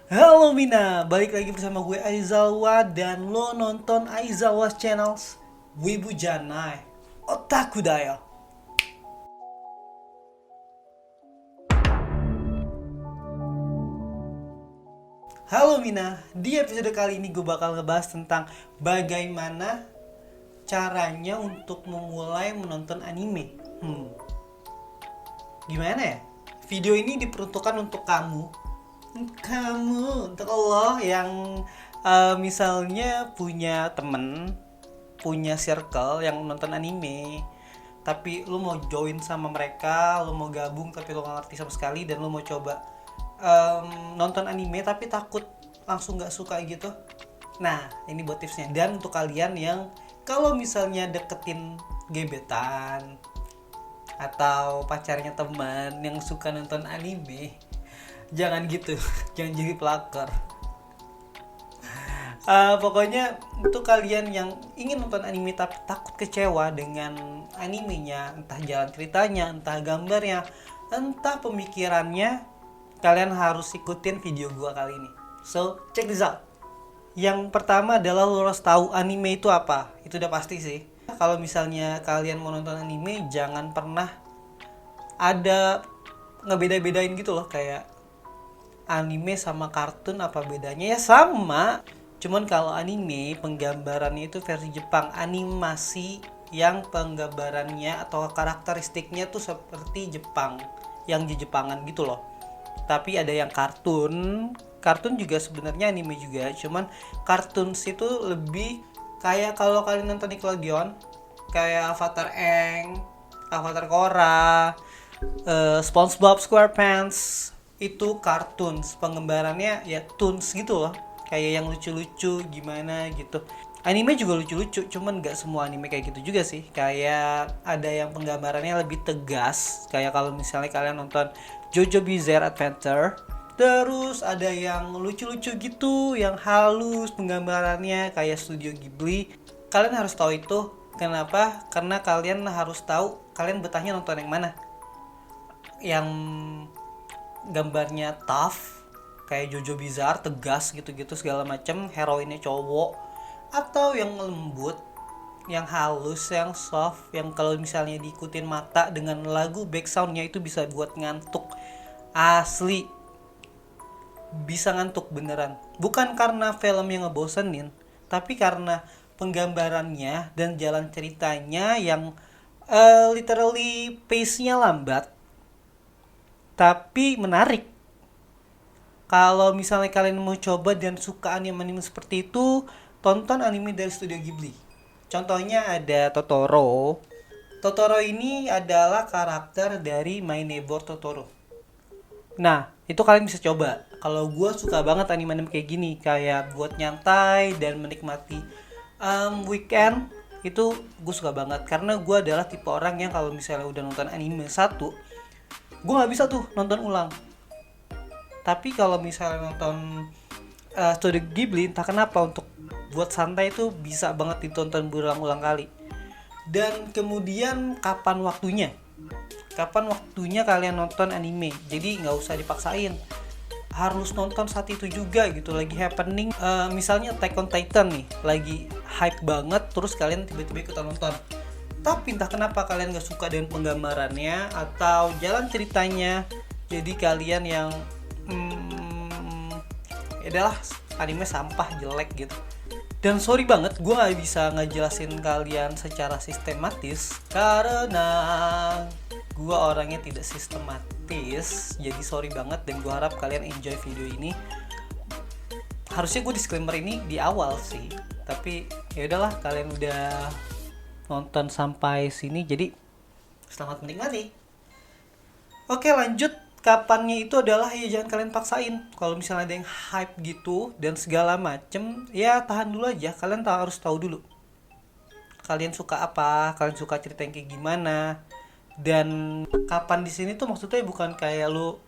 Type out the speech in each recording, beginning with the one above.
Halo Mina, balik lagi bersama gue Aizawa dan lo nonton Aizawa Channels Wibu Janai Otaku Dayo. Halo Mina, di episode kali ini gue bakal ngebahas tentang bagaimana caranya untuk memulai menonton anime. Gimana ya? Video ini diperuntukkan untuk kamu, untuk Allah yang misalnya punya temen, punya circle yang nonton anime, tapi lu mau join sama mereka, lu mau gabung tapi lu gak ngerti sama sekali, dan lu mau coba nonton anime tapi takut langsung gak suka gitu. Nah, ini buat tipsnya. Dan untuk kalian yang kalau misalnya deketin gebetan atau pacarnya teman yang suka nonton anime, jangan gitu. Jangan jadi pelakor. Pokoknya untuk kalian yang ingin nonton anime tapi takut kecewa dengan animenya, entah jalan ceritanya, entah gambarnya, entah pemikirannya, kalian harus ikutin video gua kali ini. So, check this out. Yang pertama adalah lo harus tahu anime itu apa. Itu udah pasti sih. Kalau misalnya kalian mau nonton anime, jangan pernah ada ngebeda-bedain gitu loh, kayak anime sama kartun apa bedanya. Ya sama, cuman kalau anime penggambarannya itu versi Jepang, animasi yang penggambarannya atau karakteristiknya tuh seperti Jepang, yang di Jepangan gitu loh. Tapi ada yang kartun juga sebenarnya anime juga, cuman kartun itu lebih kayak kalau kalian nonton Nickelodeon, kayak Avatar Aang, Avatar Korra, SpongeBob SquarePants, itu kartun, penggambarannya ya toons gitu loh, kayak yang lucu-lucu gimana gitu. Anime juga lucu-lucu, cuman nggak semua anime kayak gitu juga sih. Kayak ada yang penggambarannya lebih tegas, kayak kalau misalnya kalian nonton JoJo Bizarre Adventure. Terus ada yang lucu-lucu gitu, yang halus penggambarannya kayak Studio Ghibli. Kalian harus tahu itu. Kenapa? Karena kalian harus tahu kalian betahnya nonton yang mana. Yang gambarnya tough kayak Jojo Bizarre, tegas gitu-gitu segala macam, heroinnya cowok, atau yang lembut, yang halus, yang soft, yang kalau misalnya diikutin mata dengan lagu backsoundnya itu bisa buat ngantuk. Asli bisa ngantuk beneran, bukan karena film yang ngebosenin, tapi karena penggambarannya dan jalan ceritanya yang literally pace-nya lambat tapi menarik. Kalau misalnya kalian mau coba dan suka anime-anime seperti itu, tonton anime dari Studio Ghibli. Contohnya ada Totoro. Totoro ini adalah karakter dari My Neighbor Totoro. Nah, itu kalian bisa coba. Kalau gue suka banget anime-anime kayak gini, kayak buat nyantai dan menikmati weekend, itu gue suka banget. Karena gue adalah tipe orang yang kalau misalnya udah nonton anime satu, gue nggak bisa tuh nonton ulang. Tapi kalau misalnya nonton Studio Ghibli, entah kenapa untuk buat santai itu bisa banget ditonton berulang-ulang kali. Dan kemudian kapan waktunya kalian nonton anime, jadi nggak usah dipaksain harus nonton saat itu juga gitu, lagi happening. Misalnya Attack on Titan nih lagi hype banget, terus kalian tiba-tiba ikutan nonton, tapi entah kenapa kalian gak suka dengan penggambarannya atau jalan ceritanya, jadi kalian yang adalah anime sampah jelek gitu. Dan sorry banget, gue gak bisa ngejelasin kalian secara sistematis karena gue orangnya tidak sistematis. Jadi sorry banget, dan gue harap kalian enjoy video ini. Harusnya gue disclaimer ini di awal sih, tapi ya udahlah, kalian udah nonton sampai sini, jadi selamat menikmati. Oke, lanjut. Kapannya itu adalah ya jangan kalian paksain. Kalau misalnya ada yang hype gitu dan segala macem, ya tahan dulu aja. Kalian harus tahu dulu kalian suka apa, kalian suka cerita yang kayak gimana. Dan kapan di sini tuh maksudnya bukan kayak lu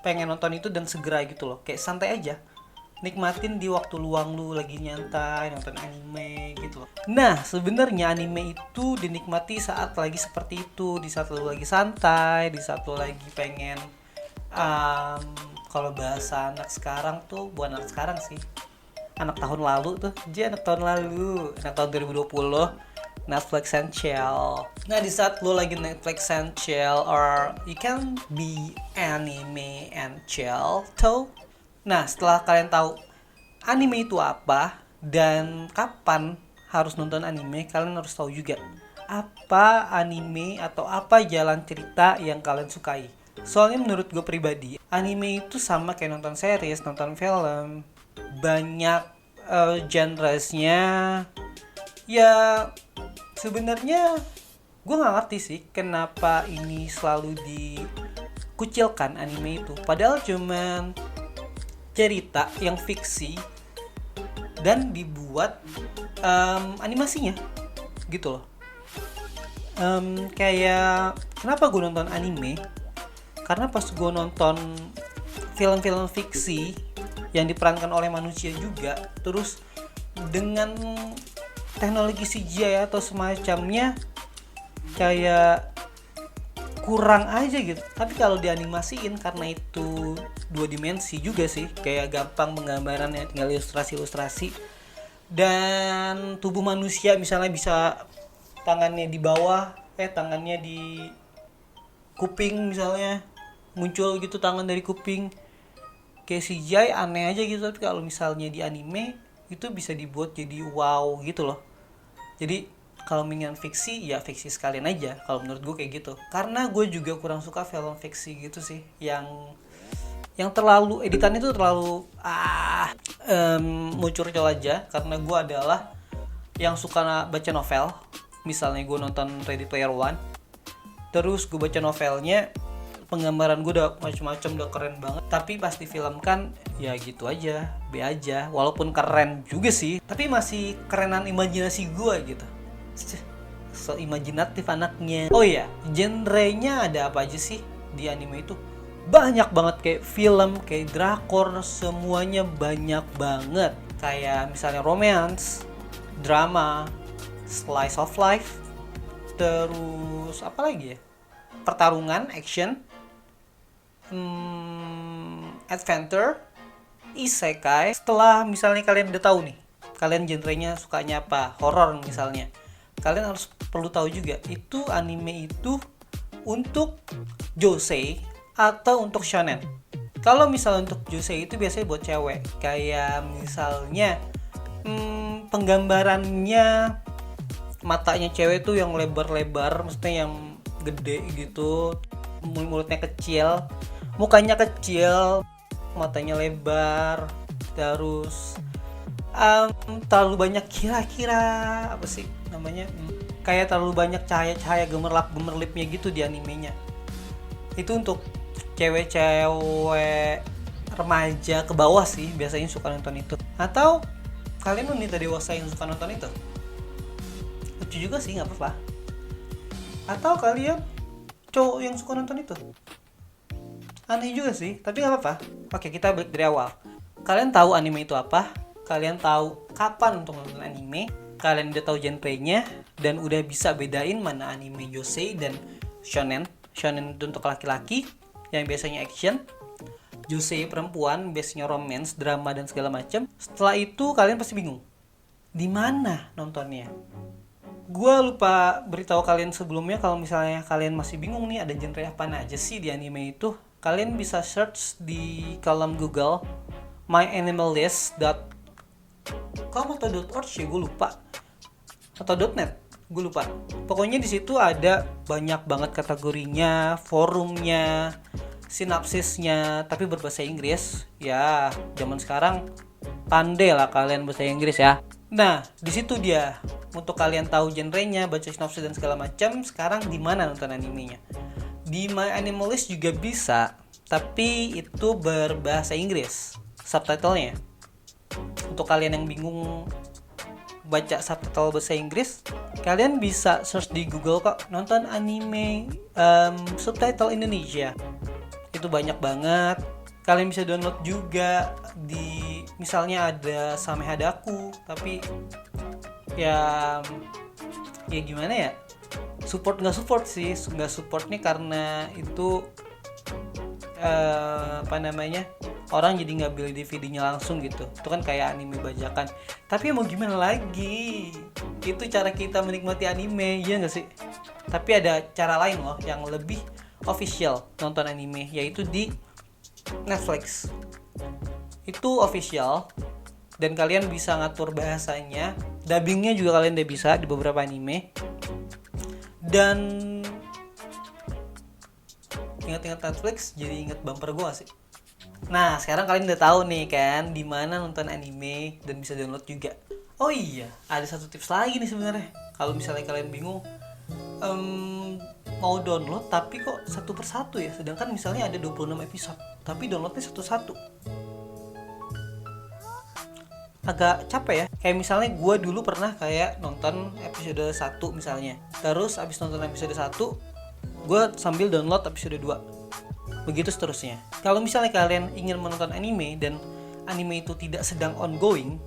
pengen nonton itu dan segera gitu loh, kayak santai aja, nikmatin di waktu luang lu lagi nyantai nonton anime gitu loh. Nah, sebenarnya anime itu dinikmati saat lagi seperti itu, di saat lu lagi santai, di saat lu lagi pengen kalau bahasa anak sekarang tuh, bukan anak sekarang sih, anak tahun lalu tuh, anak tahun 2020, Netflix and chill. Nah, di saat lo lagi Netflix and chill, or you can be anime and chill tuh. Nah, setelah kalian tahu anime itu apa dan kapan harus nonton anime, kalian harus tahu juga apa anime atau apa jalan cerita yang kalian sukai. Soalnya menurut gue pribadi, anime itu sama kayak nonton series, nonton film, banyak genresnya. Ya sebenarnya gue nggak ngerti sih kenapa ini selalu dikucilkan anime itu. Padahal cuman cerita yang fiksi dan dibuat animasinya gitu loh. Kayak kenapa gue nonton anime? Karena pas gue nonton film-film fiksi yang diperankan oleh manusia juga, terus dengan teknologi CGI atau semacamnya, kayak kurang aja gitu. Tapi kalau dianimasiin, karena itu 2 dimensi juga sih, kayak gampang penggambarannya, tinggal ilustrasi dan tubuh manusia misalnya bisa tangannya di bawah, tangannya di kuping misalnya, muncul gitu tangan dari kuping, kayak CGI aneh aja gitu. Tapi kalau misalnya di anime itu bisa dibuat jadi wow gitu loh. Jadi kalau mendingan fiksi, ya fiksi sekalian aja kalau menurut gue kayak gitu. Karena gue juga kurang suka film fiksi gitu sih, yang terlalu editannya itu terlalu muncul aja. Karena gue adalah yang suka baca novel. Misalnya gue nonton Ready Player One, terus gue baca novelnya, penggambaran gue udah macam-macam, udah keren banget. Tapi pas difilmkan ya gitu aja, B aja. Walaupun keren juga sih, tapi masih kerenan imajinasi gue gitu. So imajinatif anaknya. Oh iya, genrenya ada apa aja sih di anime itu? Banyak banget, kayak film, kayak drakor, semuanya banyak banget. Kayak misalnya romance, drama, slice of life, terus apa lagi ya? Pertarungan, action, adventure, isekai. Setelah misalnya kalian udah tahu nih, kalian genrenya sukanya apa, horror misalnya, kalian harus perlu tahu juga itu anime itu untuk josei atau untuk shonen. Kalau misalnya untuk josei itu biasanya buat cewek, kayak misalnya penggambarannya matanya cewek tuh yang lebar-lebar, maksudnya yang gede gitu, mulutnya kecil, mukanya kecil, matanya lebar, terus terlalu banyak kira-kira apa sih namanya, kayak terlalu banyak cahaya-cahaya gemerlapnya gitu di animenya. Itu untuk cewek-cewek remaja ke bawah sih biasanya suka nonton itu. Atau kalian wanita dewasa yang suka nonton itu, lucu juga sih, nggak apa-apa. Atau kalian cowok yang suka nonton itu, aneh juga sih, tapi nggak apa-apa. Oke, kita balik dari awal. Kalian tahu anime itu apa, kalian tahu kapan untuk nonton anime, kalian udah tahu genrenya, dan udah bisa bedain mana anime josei dan shonen. Shonen itu untuk laki-laki yang biasanya action, josei perempuan biasanya romance, drama dan segala macam. Setelah itu kalian pasti bingung di mana nontonnya. Gua lupa beritahu kalian sebelumnya, kalau misalnya kalian masih bingung nih ada genre apa aja sih di anime itu, kalian bisa search di kolom Google myanimelist.com atau .org ya, gue lupa, atau .net, gue lupa. Pokoknya di situ ada banyak banget kategorinya, forumnya, sinopsisnya, tapi berbahasa Inggris. Ya, zaman sekarang pandai lah kalian bahasa Inggris ya. Nah, di situ dia untuk kalian tahu genrenya, baca sinopsis dan segala macam. Sekarang di mana nonton animenya? Di My Animalist juga bisa, tapi itu berbahasa Inggris subtitlenya. Untuk kalian yang bingung baca subtitle bahasa Inggris, kalian bisa search di Google kok, nonton anime subtitle Indonesia. Itu banyak banget. Kalian bisa download juga di, misalnya ada Same Hadaku, tapi ya gimana ya, support nggak support nih, karena itu apa namanya, orang jadi nggak beli DVD-nya langsung gitu. Itu kan kayak anime bajakan. Tapi mau gimana lagi? Itu cara kita menikmati anime, iya nggak sih? Tapi ada cara lain loh yang lebih official nonton anime, yaitu di Netflix. Itu official dan kalian bisa ngatur bahasanya, dubbingnya juga kalian udah bisa di beberapa anime. Dan ingat-ingat Netflix jadi ingat bumper gue sih. Nah sekarang kalian udah tahu nih kan di mana nonton anime dan bisa download juga. Oh iya, ada satu tips lagi nih sebenarnya. Kalau misalnya kalian bingung mau download tapi kok satu persatu ya, sedangkan misalnya ada 26 episode tapi downloadnya satu-satu, agak capek ya. Kayak misalnya gue dulu pernah kayak nonton episode 1 misalnya, terus abis nonton episode 1 gue sambil download episode 2, begitu seterusnya. Kalau misalnya kalian ingin menonton anime dan anime itu tidak sedang ongoing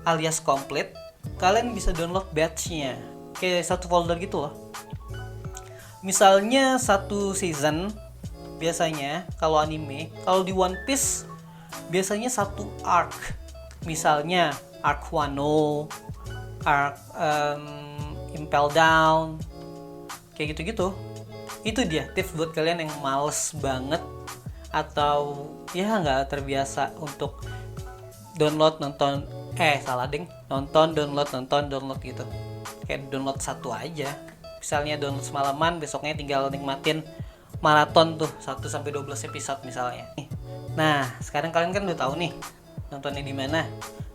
alias komplit, kalian bisa download batch-nya kayak satu folder gitu loh. Misalnya satu season biasanya kalau anime, kalau di One Piece biasanya satu arc. Misalnya arc Wano, arc Impel Down, kayak gitu-gitu. Itu dia tips buat kalian yang males banget atau ya nggak terbiasa untuk download nonton nonton download gitu. Kayak download satu aja. Misalnya download semalaman, besoknya tinggal nikmatin maraton tuh 1-12 episode misalnya. Nah, sekarang kalian kan udah tahu nih nontonnya di mana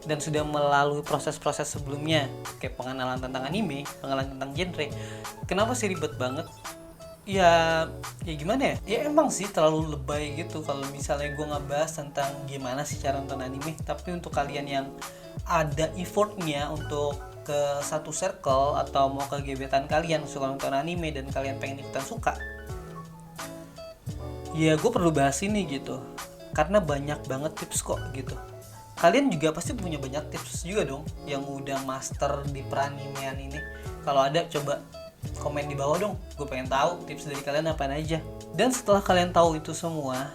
dan sudah melalui proses-proses sebelumnya kayak pengenalan tentang anime, pengenalan tentang genre. Kenapa sih ribet banget? Ya gimana ya? Ya emang sih terlalu lebay gitu kalau misalnya gue ngebahas tentang gimana sih cara nonton anime. Tapi untuk kalian yang ada effortnya untuk ke satu circle atau mau ke gebetan kalian suka nonton anime dan kalian pengen ikutan suka, ya gue perlu bahas ini gitu. Karena banyak banget tips kok gitu. Kalian juga pasti punya banyak tips juga dong yang udah master di peranimean ini. Kalau ada coba komen di bawah dong, gue pengen tahu tips dari kalian apa aja. Dan setelah kalian tahu itu semua,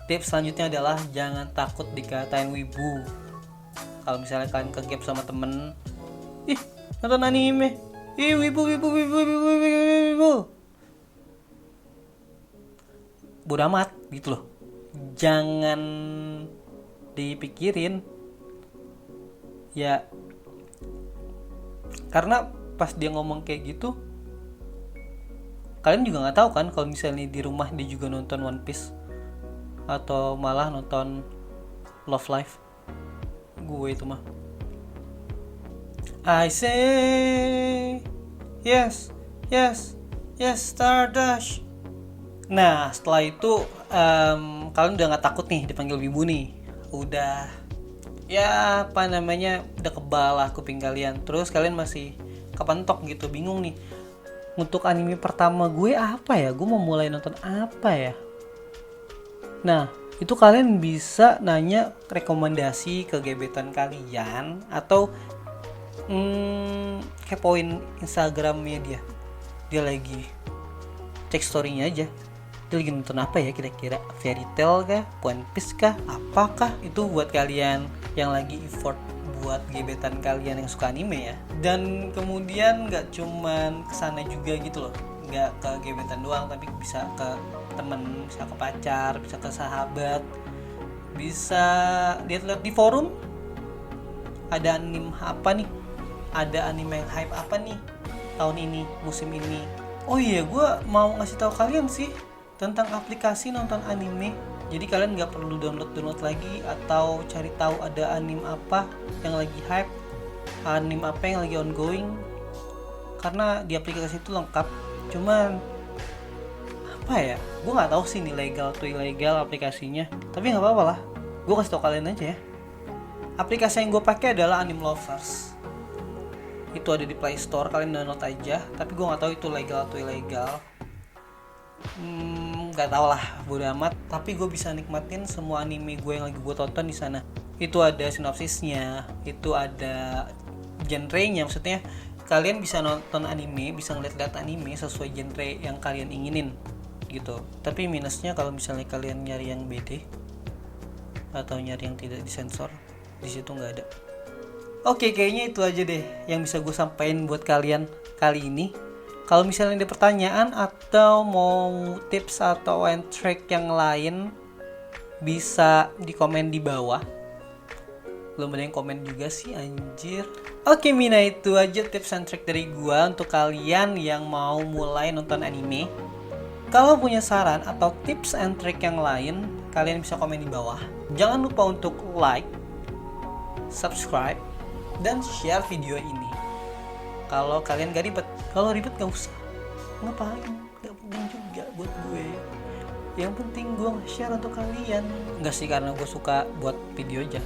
tips selanjutnya adalah jangan takut dikatain wibu. Kalau misalnya kalian ke-gap sama temen, ih nonton anime, ih wibu. Bodo amat gitu loh. Jangan dipikirin ya, karena pas dia ngomong kayak gitu kalian juga nggak tahu kan kalau misalnya di rumah dia juga nonton One Piece atau malah nonton Love Live. Gue itu mah I say yes Stardust. Nah setelah itu kalian udah nggak takut nih dipanggil wibu nih, udah ya apa namanya udah kebal lah kuping kalian. Terus kalian masih kepentok gitu, bingung nih untuk anime pertama gue apa ya, gue mau mulai nonton apa ya. Nah itu kalian bisa nanya rekomendasi ke gebetan kalian atau kepoin Instagramnya dia lagi cek storynya aja, dia lagi nonton apa ya kira-kira, Fairy Tail kah, One Piece kah, apakah. Itu buat kalian yang lagi effort buat gebetan kalian yang suka anime ya. Dan kemudian gak cuman kesana juga gitu loh, gak ke gebetan doang tapi bisa ke temen, bisa ke pacar, bisa ke sahabat, bisa lihat-lihat di forum ada anime apa nih, ada anime yang hype apa nih tahun ini, musim ini. Oh iya, gue mau ngasih tahu kalian sih tentang aplikasi nonton anime. Jadi kalian nggak perlu download lagi atau cari tahu ada anime apa yang lagi hype, anime apa yang lagi ongoing, karena di aplikasi itu lengkap. Cuman apa ya, gue nggak tahu sih ini legal atau ilegal aplikasinya, tapi nggak apa-apa lah, gue kasih tau kalian aja ya. Aplikasi yang gue pakai adalah Anime Lovers. Itu ada di Play Store, kalian download aja. Tapi gue nggak tahu itu legal atau ilegal. Nggak tahu lah, bodo amat. Tapi gue bisa nikmatin semua anime gue yang lagi gue tonton di sana. Itu ada sinopsisnya, itu ada genrenya, maksudnya kalian bisa nonton anime, bisa ngeliat-liat anime sesuai genre yang kalian inginin. gitu. Tapi minusnya kalau misalnya kalian nyari yang BD atau nyari yang tidak disensor, di situ nggak ada. Oke, kayaknya itu aja deh yang bisa gue sampaikan buat kalian kali ini. Kalau misalnya ada pertanyaan atau mau tips atau one track yang lain, bisa di komen di bawah. Belum ada yang komen juga sih, anjir. Oke Mina, itu aja tips and trick dari gue untuk kalian yang mau mulai nonton anime. Kalau punya saran atau tips and trick yang lain, kalian bisa komen di bawah. Jangan lupa untuk like, subscribe, dan share video ini. Kalau kalian gak ribet, kalau ribet gak usah. Ngapain? Gak penting juga buat gue. Yang penting gue nge-share untuk kalian. Enggak sih, karena gue suka buat video aja.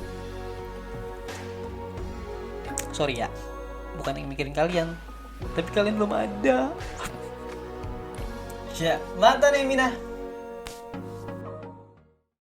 Sorry ya, bukan yang mikirin kalian, tapi kalian belum ada. Ya, mantan ya Mina.